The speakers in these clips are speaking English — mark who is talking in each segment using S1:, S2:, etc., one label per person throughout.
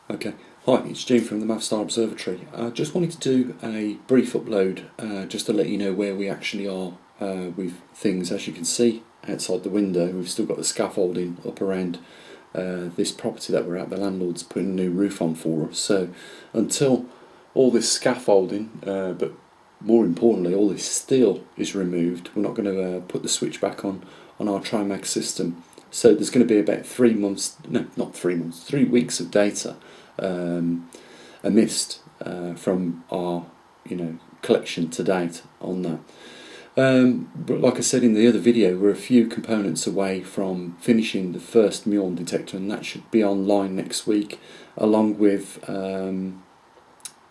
S1: Okay, hi, it's Jim from the mavestar Observatory. I just wanted to do a brief upload just to let you know where we actually are with things. As you can see outside the window, we've still got the scaffolding up around this property that we're at. The landlord's putting a new roof on for us. So until all this scaffolding, but more importantly all this steel is removed, we're not going to put the switch back on our Trimag system. So there's going to be about 3 months, no, not 3 months, 3 weeks of data missed from our collection to date on that. But like I said in the other video, we're a few components away from finishing the first muon detector, and that should be online next week, along with when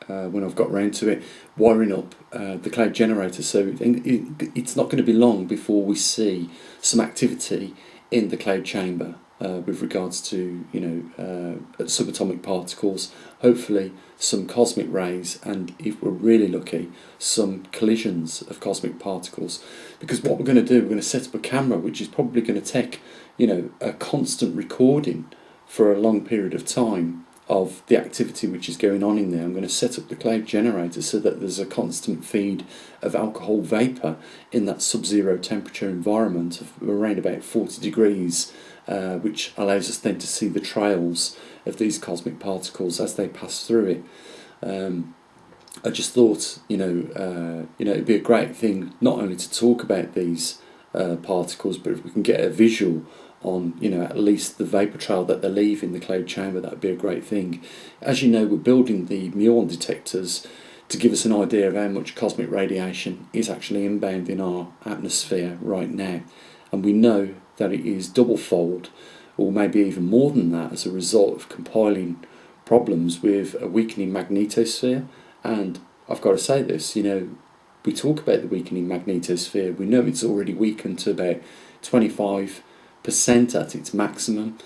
S1: I've got round to it, wiring up the cloud generator. So it's not going to be long before we see some activity in the cloud chamber with regards to subatomic particles, hopefully some cosmic rays, and if we're really lucky, some collisions of cosmic particles. Because what we're going to do, we're going to set up a camera which is probably going to take a constant recording for a long period of time of the activity which is going on in there. I'm going to set up the cloud generator so that there's a constant feed of alcohol vapour in that sub-zero temperature environment of around about 40 degrees, which allows us then to see the trails of these cosmic particles as they pass through it. I just thought, it'd be a great thing not only to talk about these particles, but if we can get a visual on at least the vapour trail that they leave in the cloud chamber, that would be a great thing. As you know, we're building the muon detectors to give us an idea of how much cosmic radiation is actually inbound in our atmosphere right now, and we know that it is double-fold, or maybe even more than that, as a result of compiling problems with a weakening magnetosphere. And I've got to say this, we talk about the weakening magnetosphere, we know it's already weakened to about 25% at its maximum,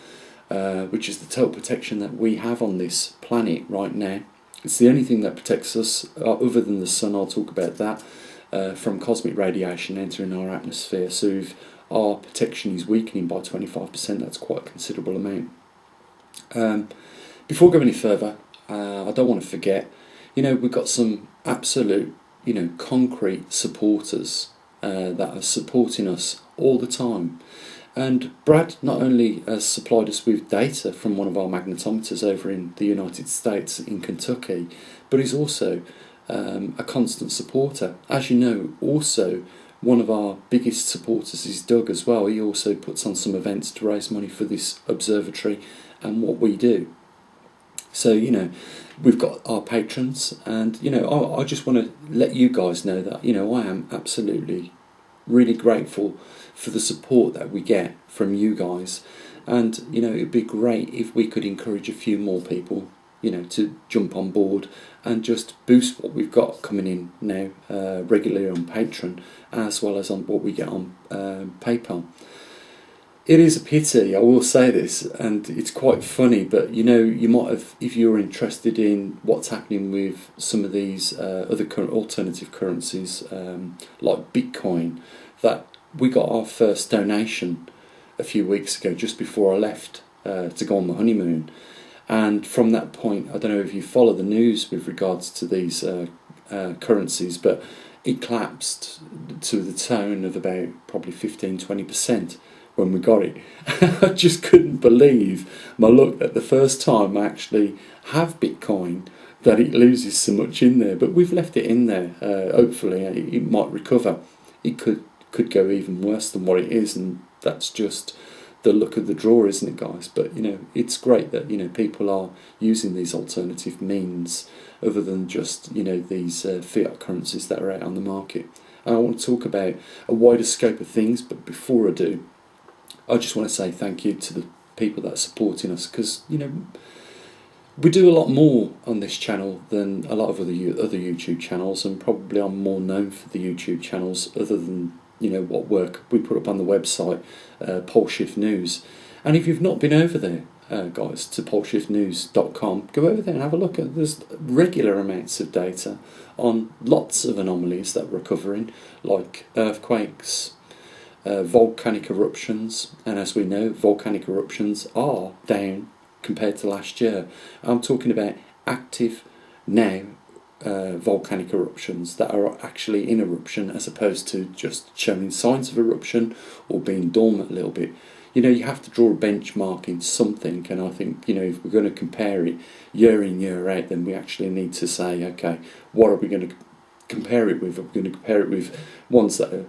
S1: which is the total protection that we have on this planet right now. It's the only thing that protects us, other than the sun, I'll talk about that, from cosmic radiation entering our atmosphere. So if our protection is weakening by 25%, that's quite a considerable amount. Before going any further, I don't want to forget, we've got some absolute, concrete supporters that are supporting us all the time. And Brad not only has supplied us with data from one of our magnetometers over in the United States, in Kentucky, but he's also a constant supporter. As you know, also one of our biggest supporters is Doug as well. He also puts on some events to raise money for this observatory and what we do. So, we've got our patrons, and, I just want to let you guys know that, I am absolutely really grateful for the support that we get from you guys. And, it'd be great if we could encourage a few more people, to jump on board and just boost what we've got coming in now regularly on Patreon, as well as on what we get on PayPal. It is a pity, I will say this, and it's quite funny, but you might have, if you're interested in what's happening with some of these other alternative currencies like Bitcoin, that we got our first donation a few weeks ago, just before I left to go on my honeymoon. And from that point, I don't know if you follow the news with regards to these currencies, but it collapsed to the tone of about probably 15-20% when we got it. I just couldn't believe my luck that the first time I actually have Bitcoin, that it loses so much in there. But we've left it in there. Hopefully it might recover. It could go even worse than what it is, and that's just the luck of the draw, isn't it, guys? But it's great that people are using these alternative means other than just these fiat currencies that are out on the market. And I want to talk about a wider scope of things, but before I do, I just want to say thank you to the people that are supporting us, because we do a lot more on this channel than a lot of other YouTube channels, and probably I'm more known for the YouTube channels other than what work we put up on the website, Poleshift News. And if you've not been over there, guys, to poleshiftnews.com, go over there and have a look. There's regular amounts of data on lots of anomalies that we're covering, like earthquakes, volcanic eruptions, and as we know, volcanic eruptions are down compared to last year. I'm talking about active now volcanic eruptions that are actually in eruption, as opposed to just showing signs of eruption or being dormant a little bit. You know, you have to draw a benchmark in something, and I think, you know, if we're going to compare it year in, year out, then we actually need to say, okay, what are we going to compare it with? Are we going to compare it with ones that are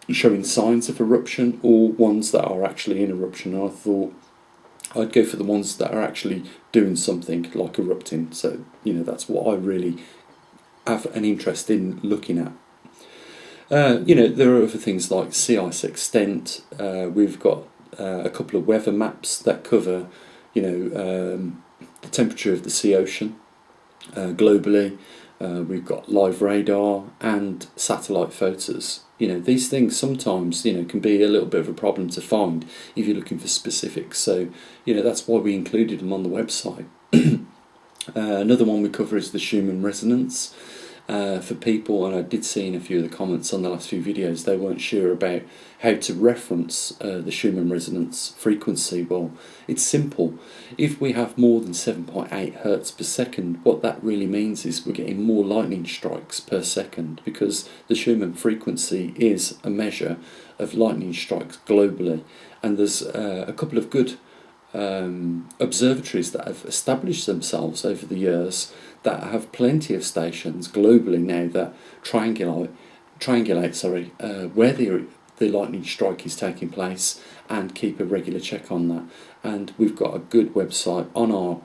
S1: showing signs of eruption or ones that are actually in eruption? And I thought I'd go for the ones that are actually doing something, like erupting. So, you know, that's what I really have an interest in looking at. You know, there are other things like sea ice extent. We've got a couple of weather maps that cover, you know, the temperature of the sea ocean globally. We've got live radar and satellite photos. You know, these things sometimes, you know, can be a little bit of a problem to find if you're looking for specifics. So, you know, that's why we included them on the website. Another one we cover is the Schumann resonance. For people, and I did see in a few of the comments on the last few videos, they weren't sure about how to reference the Schumann resonance frequency. Well, it's simple. If we have more than 7.8 hertz per second, what that really means is we're getting more lightning strikes per second, because the Schumann frequency is a measure of lightning strikes globally. And there's a couple of good observatories that have established themselves over the years that have plenty of stations globally now that triangulate where the lightning strike is taking place and keep a regular check on that. And we've got a good website on our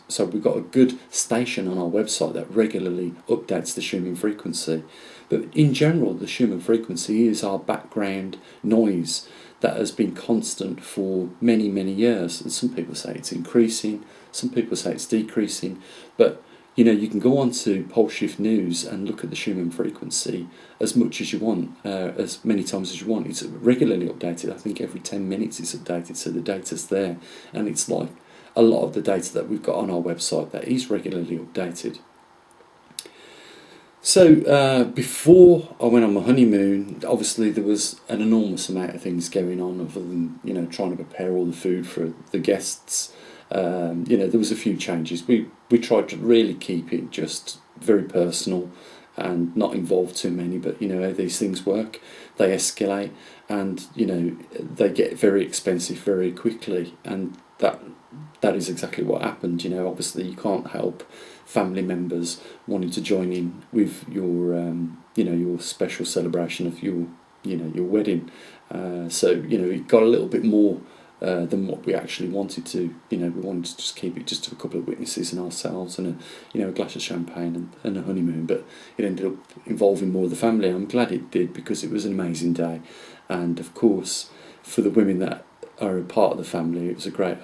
S1: so we've got a good station on our website that regularly updates the Schumann frequency. But in general, the Schumann frequency is our background noise that has been constant for many, many years. And some people say it's increasing, some people say it's decreasing. But, you know, you can go on to Pole Shift News and look at the Schumann frequency as much as you want, as many times as you want. It's regularly updated. I think every 10 minutes it's updated, so the data's there. And it's like a lot of the data that we've got on our website that is regularly updated. So before I went on my honeymoon, obviously there was an enormous amount of things going on, other than, you know, trying to prepare all the food for the guests. You know, there was a few changes. We tried to really keep it just very personal and not involve too many, but you know how these things work. They escalate, and you know they get very expensive very quickly, and that is exactly what happened. You know, obviously you can't help family members wanting to join in with your you know, your special celebration of your, you know, your wedding. So you know, it got a little bit more than what we actually wanted to. You know, we wanted to just keep it just to a couple of witnesses and ourselves, and a glass of champagne and a honeymoon. But it ended up involving more of the family. I'm glad it did, because it was an amazing day, and of course for the women that are a part of the family, it was a great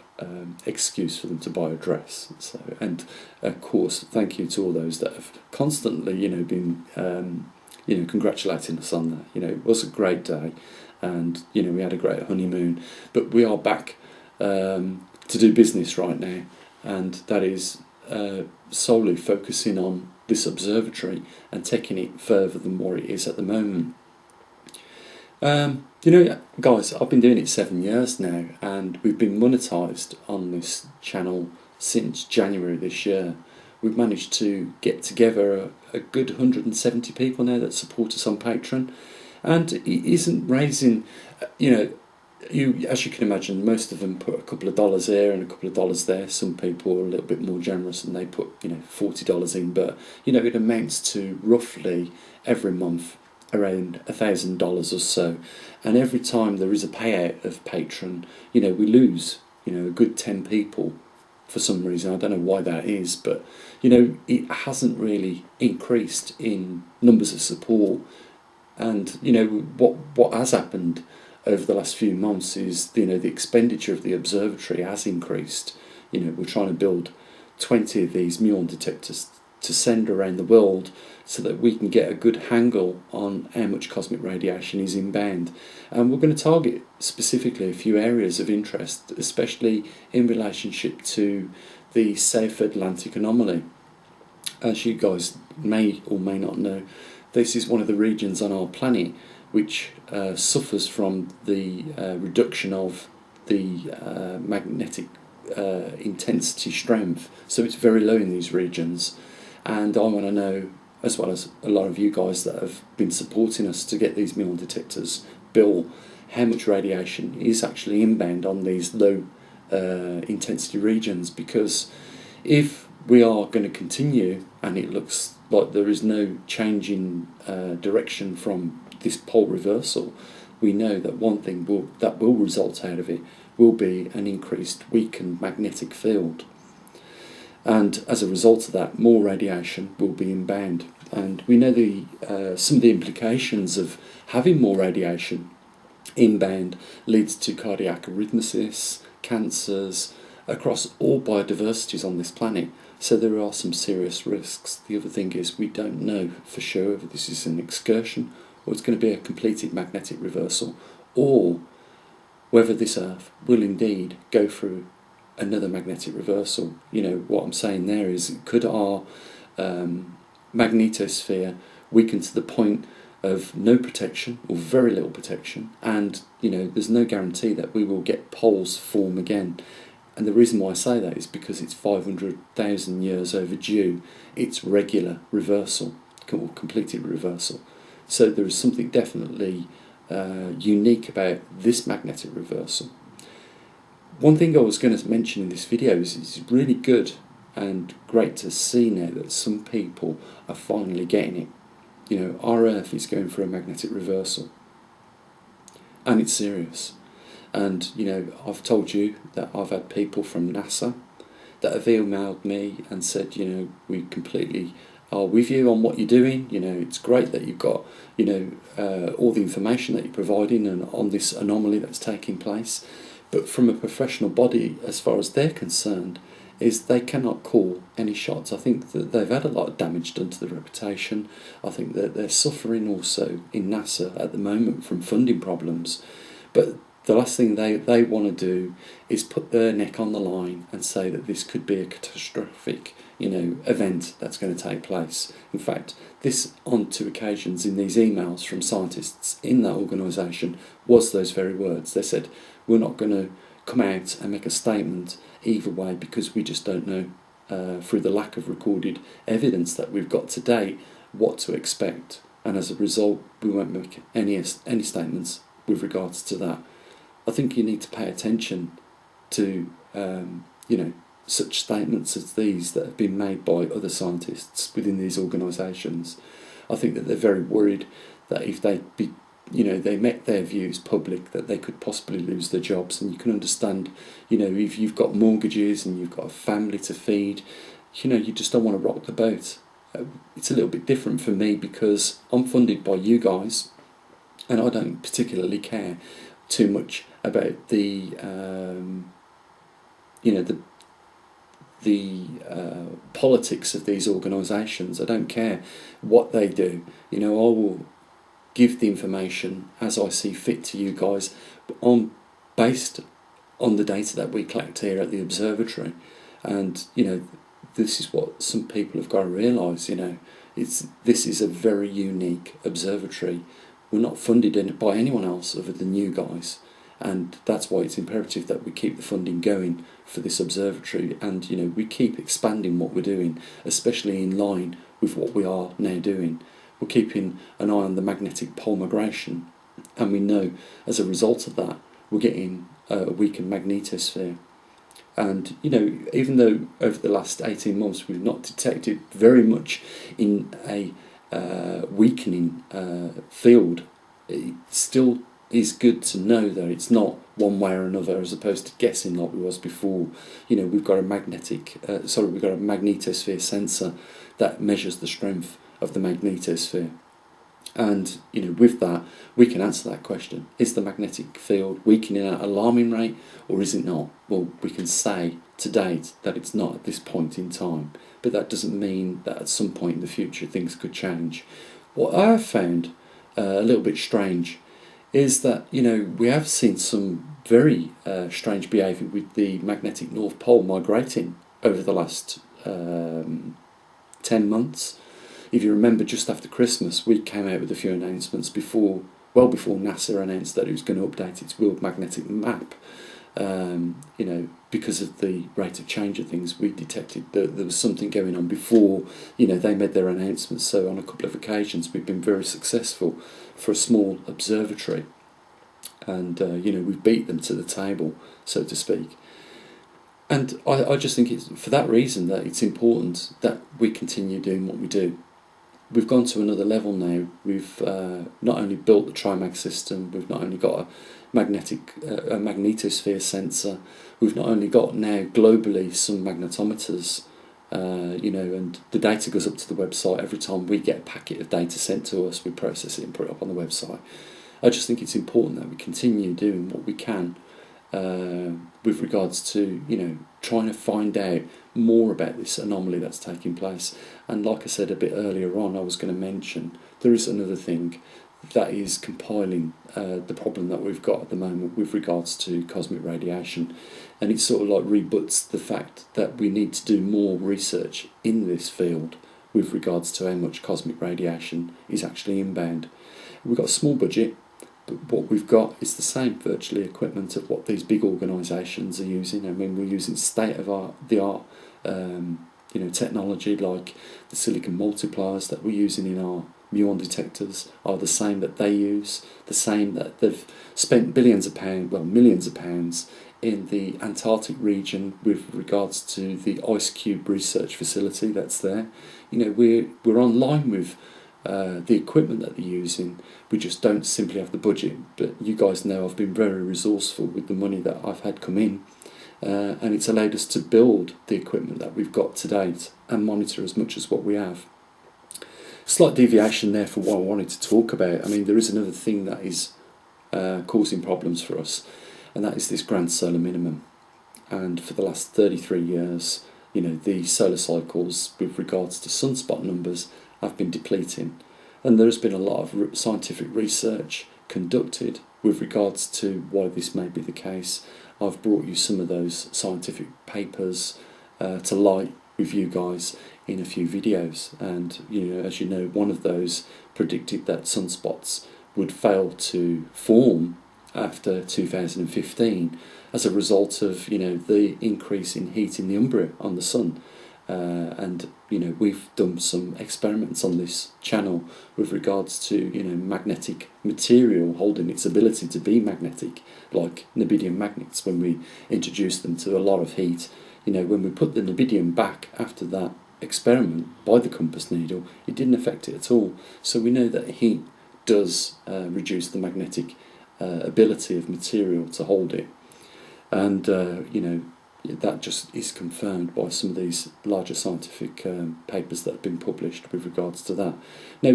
S1: excuse for them to buy a dress. So, and of course, thank you to all those that have constantly, you know, been you know, congratulating us on that. You know, it was a great day, and you know, we had a great honeymoon. But we are back to do business right now, and that is solely focusing on this observatory and taking it further than what it is at the moment. You know, guys, I've been doing it 7 years now, and we've been monetised on this channel since January this year. We've managed to get together a good 170 people now that support us on Patreon, and it isn't raising, you know, as you can imagine, most of them put a couple of dollars here and a couple of dollars there. Some people are a little bit more generous and they put, you know, $40 in, but you know, it amounts to roughly every month around $1,000 or so. And every time there is a payout of Patreon, you know, we lose, you know, a good 10 people for some reason. I don't know why that is, but you know, it hasn't really increased in numbers of support. And you know, what has happened over the last few months is, you know, the expenditure of the observatory has increased. You know, we're trying to build 20 of these muon detectors to send around the world, so that we can get a good handle on how much cosmic radiation is inbound. And we're going to target specifically a few areas of interest, especially in relationship to the South Atlantic anomaly. As you guys may or may not know, this is one of the regions on our planet which suffers from the reduction of the magnetic intensity strength, so it's very low in these regions. And I want to know, as well as a lot of you guys that have been supporting us to get these muon detectors built, how much radiation is actually inbound on these low intensity regions, because if we are going to continue and it looks like there is no change in direction from this pole reversal, we know that one thing that will result out of it will be an increased weakened magnetic field. And as a result of that, more radiation will be inbound. And we know some of the implications of having more radiation inbound leads to cardiac arrhythmias, cancers, across all biodiversities on this planet. So there are some serious risks. The other thing is we don't know for sure if this is an excursion or it's going to be a completed magnetic reversal, or whether this Earth will indeed go through another magnetic reversal. You know, what I'm saying there is, could our magnetosphere weaken to the point of no protection or very little protection, and you know, there's no guarantee that we will get poles form again. And the reason why I say that is because it's 500,000 years overdue its regular reversal, or completed reversal. So there is something definitely unique about this magnetic reversal. One thing I was going to mention in this video is it's really good and great to see now that some people are finally getting it. You know, our Earth is going through a magnetic reversal, and it's serious. And you know, I've told you that I've had people from NASA that have emailed me and said, you know, we completely are with you on what you're doing. You know, it's great that you've got, you know, all the information that you're providing and on this anomaly that's taking place. But from a professional body, as far as they're concerned, is they cannot call any shots. I think that they've had a lot of damage done to their reputation. I think that they're suffering also in NASA at the moment from funding problems. But the last thing they want to do is put their neck on the line and say that this could be a catastrophic, you know, event that's going to take place. In fact, this on two occasions in these emails from scientists in that organisation was those very words. They said, we're not going to come out and make a statement either way because we just don't know, through the lack of recorded evidence that we've got to date, what to expect. And as a result, we won't make any statements with regards to that. I think you need to pay attention to, you know, such statements as these that have been made by other scientists within these organisations. I think that they're very worried that if they make their views public, that they could possibly lose their jobs. And you can understand, you know, if you've got mortgages and you've got a family to feed, you know, you just don't want to rock the boat. It's a little bit different for me because I'm funded by you guys, and I don't particularly care too much about the politics of these organisations. I don't care what they do. You know, I will give the information as I see fit to you guys, based on the data that we collect here at the Observatory. And you know, this is what some people have got to realise. You know, this is a very unique observatory. We're not funded by anyone else other than you guys, and that's why it's imperative that we keep the funding going for this observatory, and you know, we keep expanding what we're doing, especially in line with what we are now doing. We're keeping an eye on the magnetic pole migration, and we know as a result of that we're getting a weakened magnetosphere. And you know, even though over the last 18 months we've not detected very much in a weakening field, it still is good to know that it's not one way or another, as opposed to guessing like we was before. You know, we've got a magnetosphere sensor that measures the strength of the magnetosphere, and you know, with that we can answer that question: is the magnetic field weakening at an alarming rate, or is it not? Well, we can say to date that it's not at this point in time, but that doesn't mean that at some point in the future things could change. What I have found a little bit strange is that, you know, we have seen some very strange behaviour with the magnetic North Pole migrating over the last 10 months. If you remember, just after Christmas we came out with a few announcements well before NASA announced that it was going to update its world magnetic map. because of the rate of change of things, we detected that there was something going on before, they made their announcements. So on a couple of occasions, we've been very successful for a small observatory, and we've beat them to the table, so to speak. And I just think it's for that reason that it's important that we continue doing what we do. We've gone to another level now. We've not only built the TriMag system, we've not only got a magnetosphere sensor, we've not only got now globally some magnetometers, and the data goes up to the website. Every time we get a packet of data sent to us, we process it and put it up on the website. I just think it's important that we continue doing what we can with regards to, trying to find out more about this anomaly that's taking place. And like I said a bit earlier on, I was going to mention, there is another thing that is compiling the problem that we've got at the moment with regards to cosmic radiation. And it sort of like rebuts the fact that we need to do more research in this field with regards to how much cosmic radiation is actually inbound. We've got a small budget, but what we've got is the same virtually equipment of what these big organisations are using. I mean, we're using state-of-the-art technology, like the silicon multipliers that we're using in our muon detectors are the same that they use, the same that they've spent millions of pounds in the Antarctic region with regards to the ice cube research facility that's there. We're online with the equipment that they're using. We just don't simply have the budget. But you guys know I've been very resourceful with the money that I've had come in, and it's allowed us to build the equipment that we've got to date and monitor as much as what we have. Slight deviation there for what I wanted to talk about. I mean, there is another thing that is causing problems for us, and that is this grand solar minimum. And for the last 33 years, the solar cycles with regards to sunspot numbers have been depleting. And there's been a lot of scientific research conducted with regards to why this may be the case. I've brought you some of those scientific papers to light with you guys in a few videos, and as you know, one of those predicted that sunspots would fail to form after 2015 as a result of the increase in heat in the umbra on the sun. And we've done some experiments on this channel with regards to magnetic material holding its ability to be magnetic, like nebidium magnets. When we introduce them to a lot of heat, when we put the nebidium back after that experiment by the compass needle, it didn't affect it at all. So we know that heat does reduce the magnetic ability of material to hold it, and that just is confirmed by some of these larger scientific papers that have been published with regards to that. Now,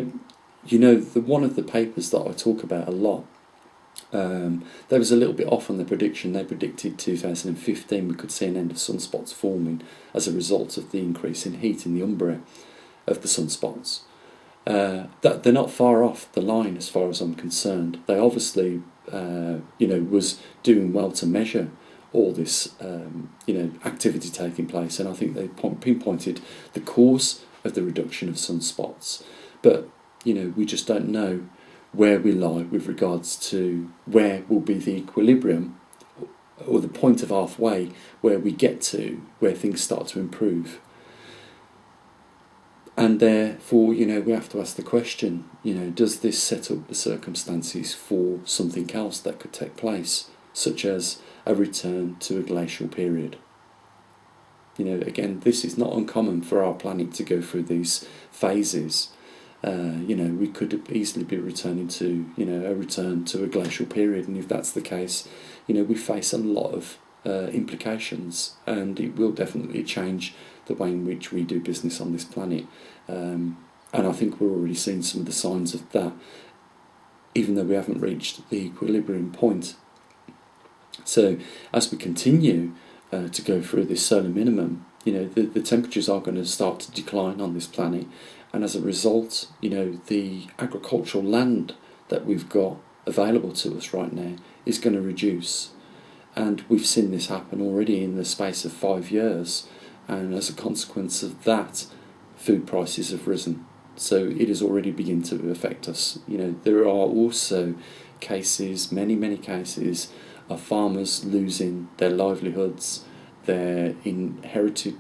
S1: one of the papers that I talk about a lot, they was a little bit off on the prediction. They predicted 2015 we could see an end of sunspots forming as a result of the increase in heat in the umbra of the sunspots. That they're not far off the line as far as I'm concerned. They obviously, was doing well to measure all this, activity taking place, and I think they pinpointed the cause of the reduction of sunspots. But we just don't know where we lie with regards to where will be the equilibrium or the point of halfway where we get to where things start to improve. And therefore, we have to ask the question, does this set up the circumstances for something else that could take place, such as a return to a glacial period? Again, this is not uncommon for our planet to go through these phases. We could easily be returning to, a return to a glacial period, and if that's the case, we face a lot of implications, and it will definitely change the way in which we do business on this planet. And I think we're already seeing some of the signs of that, even though we haven't reached the equilibrium point. So as we continue to go through this solar minimum, the temperatures are going to start to decline on this planet, and as a result, the agricultural land that we've got available to us right now is going to reduce. And we've seen this happen already in the space of 5 years, and as a consequence of that, food prices have risen. So it is already beginning to affect us. There are also cases, many cases, of farmers losing their livelihoods, their inherited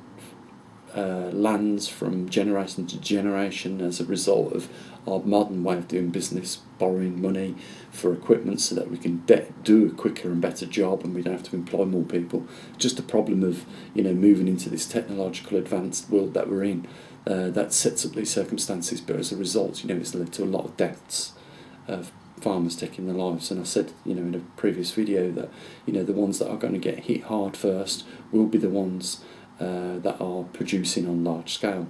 S1: lands from generation to generation as a result of our modern way of doing business, borrowing money for equipment so that we can do a quicker and better job and we don't have to employ more people. Just a problem of moving into this technological advanced world that we're in that sets up these circumstances, but as a result it's led to a lot of deaths of farmers taking their lives. And I said in a previous video that the ones that are going to get hit hard first will be the ones that are producing on large scale.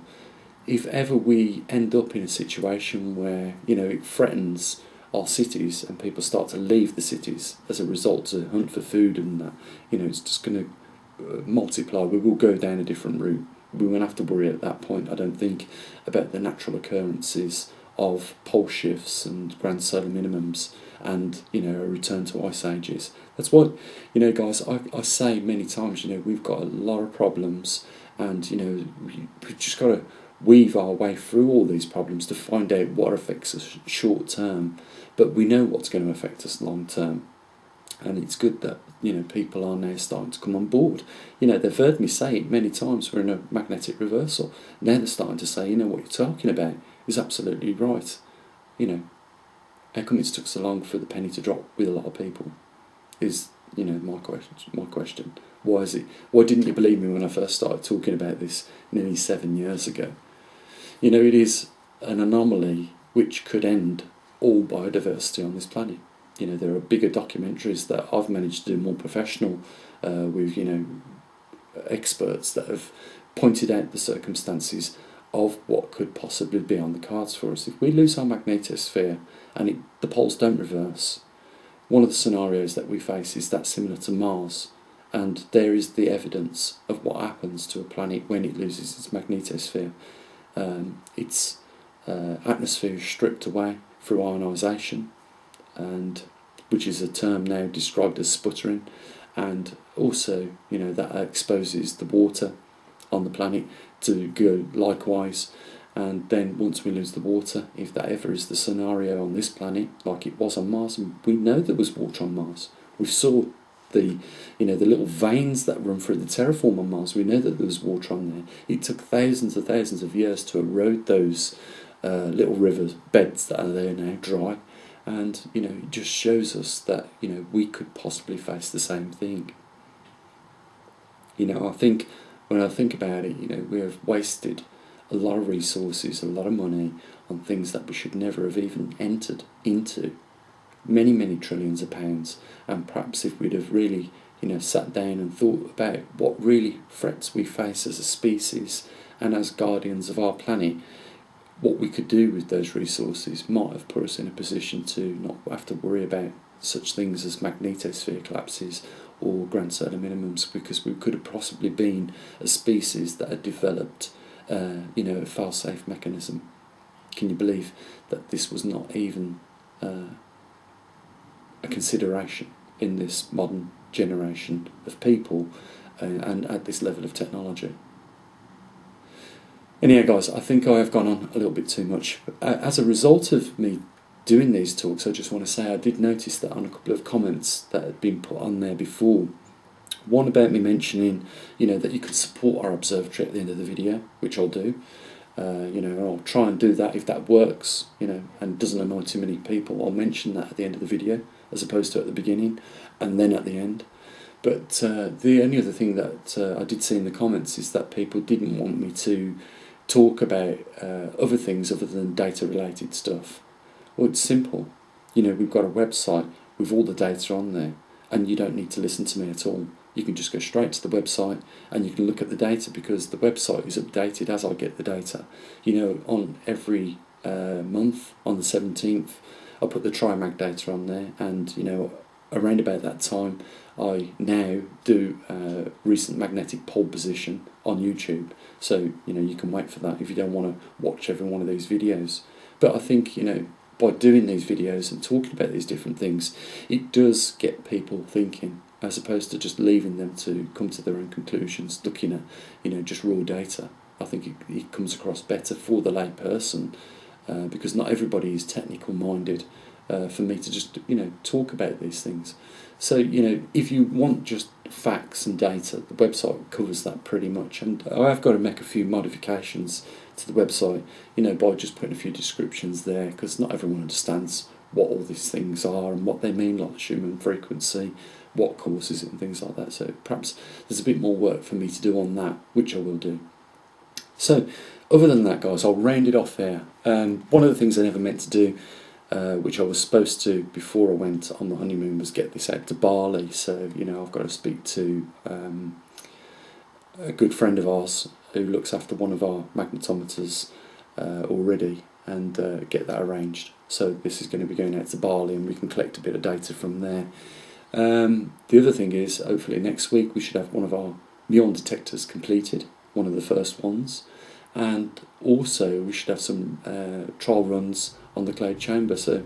S1: If ever we end up in a situation where it threatens our cities and people start to leave the cities as a result to hunt for food and that, it's just going to multiply. We will go down a different route. We won't have to worry at that point, I don't think, about the natural occurrences of pole shifts and grand solar minimums and a return to ice ages. That's what guys, I say many times, we've got a lot of problems, and we've just got to weave our way through all these problems to find out what affects us short term, but we know what's going to affect us long term. And it's good that people are now starting to come on board. They've heard me say it many times, we're in a magnetic reversal. Now they're starting to say, what you're talking about is absolutely right. How come it's took so long for the penny to drop with a lot of people? Is my question. Why is it? Why didn't you believe me when I first started talking about this nearly 7 years ago? It is an anomaly which could end all biodiversity on this planet. There are bigger documentaries that I've managed to do more professional with experts that have pointed out the circumstances of what could possibly be on the cards for us. If we lose our magnetosphere and the poles don't reverse, one of the scenarios that we face is that similar to Mars, and there is the evidence of what happens to a planet when it loses its magnetosphere. Its atmosphere is stripped away through ionisation, and which is a term now described as sputtering, and also that exposes the water on the planet to go likewise. And then once we lose the water, if that ever is the scenario on this planet like it was on Mars, and we know there was water on Mars, we saw the little veins that run through the terraform on Mars, we know that there was water on there. It took thousands of years to erode those little river beds that are there now dry. And it just shows us that we could possibly face the same thing. I think when I think about it, we have wasted a lot of resources, a lot of money on things that we should never have even entered into. Many trillions of pounds. And perhaps if we'd have really sat down and thought about what really threats we face as a species and as guardians of our planet, what we could do with those resources might have put us in a position to not have to worry about such things as magnetosphere collapses or grand solar minimums, because we could have possibly been a species that had developed a fail-safe mechanism. Can you believe that this was not even a consideration in this modern generation of people and at this level of technology? Anyhow, guys, I think I have gone on a little bit too much. As a result of me doing these talks, I just want to say I did notice that on a couple of comments that had been put on there before. One about me mentioning, that you could support our observatory at the end of the video, which I'll do. I'll try and do that if that works, and doesn't annoy too many people. I'll mention that at the end of the video, as opposed to at the beginning and then at the end. But the only other thing that I did see in the comments is that people didn't want me to talk about other things other than data-related stuff. Well, it's simple. We've got a website with all the data on there, and you don't need to listen to me at all. You can just go straight to the website and you can look at the data, because the website is updated as I get the data. On every month, on the 17th, I put the TriMag data on there, and around about that time I now do recent magnetic pole position on YouTube. So you can wait for that if you don't want to watch every one of these videos. But I think by doing these videos and talking about these different things, it does get people thinking, as opposed to just leaving them to come to their own conclusions, looking at just raw data. I think it comes across better for the lay person, because not everybody is technical minded for me to just, talk about these things. So, if you want just facts and data, the website covers that pretty much. And I have got to make a few modifications to the website, by just putting a few descriptions there, because not everyone understands what all these things are and what they mean, like Schumann frequency, what causes it and things like that. So perhaps there's a bit more work for me to do on that, which I will do. So other than that, guys, I'll round it off there. One of the things I never meant to do, which I was supposed to before I went on the honeymoon, was get this out to Bali. So, I've got to speak to a good friend of ours who looks after one of our magnetometers already, and get that arranged. So this is going to be going out to Bali, and we can collect a bit of data from there. The other thing is, hopefully next week we should have one of our muon detectors completed, one of the first ones, and also we should have some trial runs on the cloud chamber. So,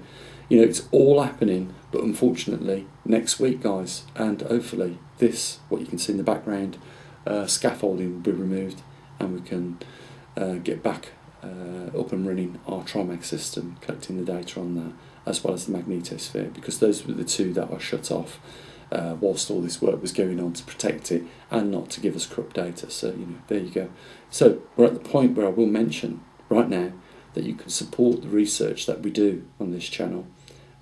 S1: it's all happening, but unfortunately next week, guys, and hopefully this, what you can see in the background, scaffolding will be removed, and we can get back up and running our TriMag system, collecting the data on that, as well as the magnetosphere, because those were the two that are shut off whilst all this work was going on to protect it and not to give us corrupt data. So, there you go. So we're at the point where I will mention right now that you can support the research that we do on this channel.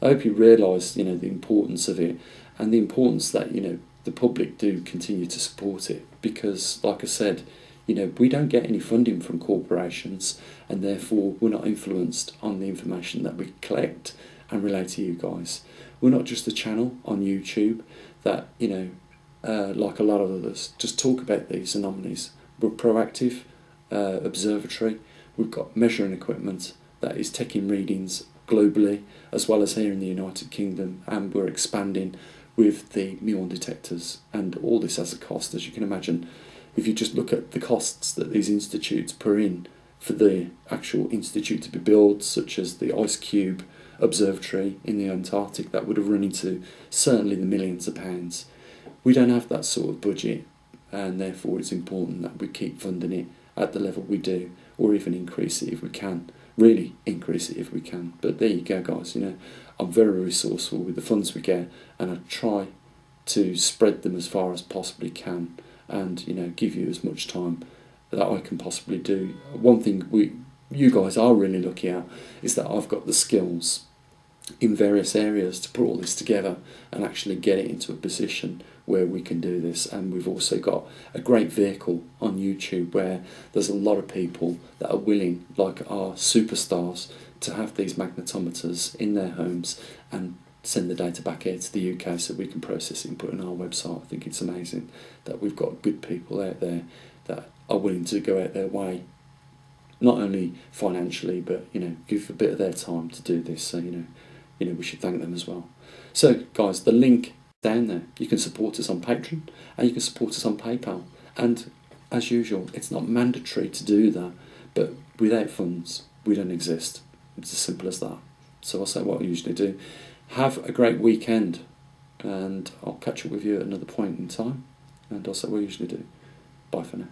S1: I hope you realise, the importance of it, and the importance that, the public do continue to support it, because, like I said, we don't get any funding from corporations, and therefore we're not influenced on the information that we collect and relay to you guys. We're not just a channel on YouTube that, like a lot of others, just talk about these anomalies. We're proactive observatory. We've got measuring equipment that is taking readings globally, as well as here in the United Kingdom, and we're expanding with the muon detectors, and all this has a cost, as you can imagine. If you just look at the costs that these institutes put in for the actual institute to be built, such as the Ice Cube Observatory in the Antarctic, that would have run into certainly the millions of pounds. We don't have that sort of budget, and therefore it's important that we keep funding it at the level we do, or even increase it if we can. Really increase it if we can. But there you go, guys. I'm very resourceful with the funds we get, and I try to spread them as far as possibly can, and give you as much time that I can possibly do. One thing you guys are really lucky at is that I've got the skills in various areas to put all this together and actually get it into a position where we can do this. And we've also got a great vehicle on YouTube where there's a lot of people that are willing, like our superstars, to have these magnetometers in their homes and send the data back here to the UK so we can process it and put it on our website. I think it's amazing that we've got good people out there that are willing to go out their way, not only financially, but give a bit of their time to do this. So we should thank them as well. So guys, the link down there, you can support us on Patreon, and you can support us on PayPal. And as usual, it's not mandatory to do that, but without funds, we don't exist. It's as simple as that. So I'll say what I usually do. Have a great weekend, and I'll catch up with you at another point in time, and I'll say what I usually do. Bye for now.